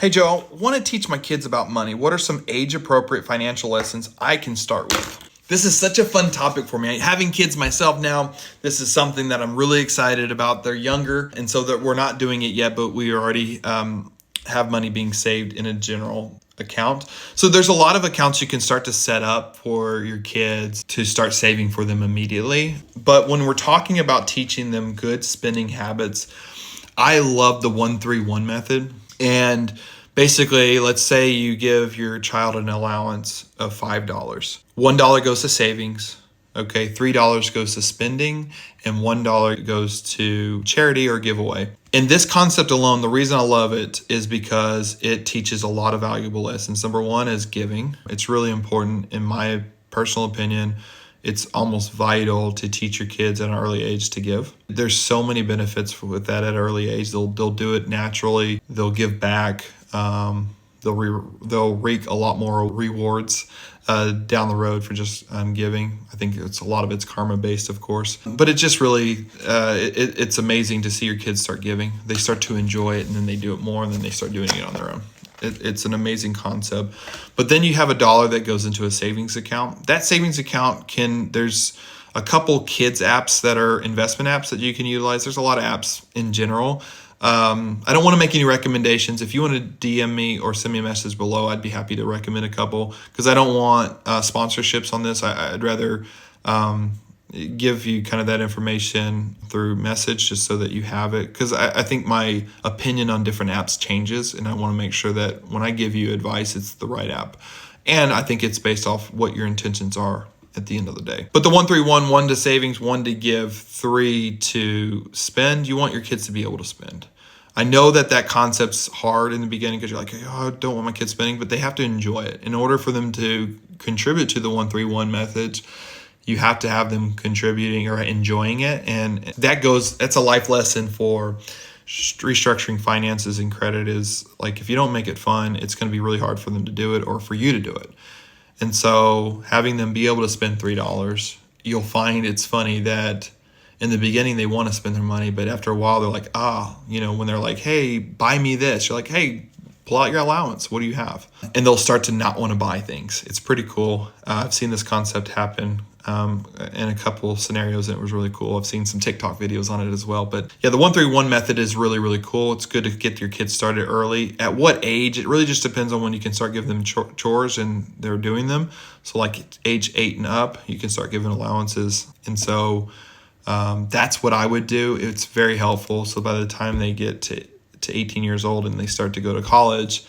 Hey Joe, I want to teach my kids about money. What are some age-appropriate financial lessons I can start with? This is such a fun topic for me. Having kids myself now, this is something that I'm really excited about. They're younger, and so that we're not doing it yet, but we already have money being saved in a general account. So there's a lot of accounts you can start to set up for your kids to start saving for them immediately. But when we're talking about teaching them good spending habits, I love the 1-3-1 method. And basically, let's say you give your child an allowance of $5. $1 goes to savings, okay? $3 goes to spending, and $1 goes to charity or giveaway. And this concept alone, the reason I love it is because it teaches a lot of valuable lessons. Number one is giving. It's really important, in my personal opinion. It's almost vital to teach your kids at an early age to give. There's so many benefits with that at an early age. They'll do it naturally. They'll give back. They'll reap a lot more rewards down the road for just giving. I think a lot of it's karma based, of course. But it just really, it's amazing to see your kids start giving. They start to enjoy it, and then they do it more, and then they start doing it on their own. It's an amazing concept. But then you have $1 that goes into a savings account. That savings account there's a couple kids apps that are investment apps that you can utilize. There's a lot of apps in general. I don't want to make any recommendations. If you want to DM me or send me a message below, I'd be happy to recommend a couple, because I don't want sponsorships on this. I'd rather give you kind of that information through message just so that you have it, because I think my opinion on different apps changes, and I want to make sure that when I give you advice, it's the right app. And I think it's based off what your intentions are at the end of the day. But the 1-3-1, 1 to savings, 1 to give, 3 to spend, you want your kids to be able to spend. I know that concept's hard in the beginning because you're like, oh, I don't want my kids spending, but they have to enjoy it. In order for them to contribute to the 1-3-1 method, you have to have them contributing or enjoying it. And that's a life lesson for restructuring finances and credit. Is like, if you don't make it fun, it's going to be really hard for them to do it or for you to do it. And so having them be able to spend $3, you'll find it's funny that in the beginning they want to spend their money, but after a while they're like, when they're like, hey, buy me this, you're like, hey, pull out your allowance. What do you have? And they'll start to not want to buy things. It's pretty cool. I've seen this concept happen in a couple of scenarios, and it was really cool. I've seen some TikTok videos on it as well. But yeah, the 1-3-1 method is really, really cool. It's good to get your kids started early. At what age? It really just depends on when you can start giving them chores and they're doing them. So like age 8 and up, you can start giving allowances. And so that's what I would do. It's very helpful. So by the time they get to 18 years old and they start to go to college,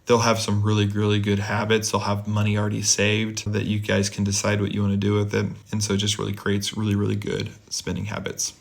they'll have some really, really good habits. They'll have money already saved that you guys can decide what you want to do with it. And so it just really creates really, really good spending habits.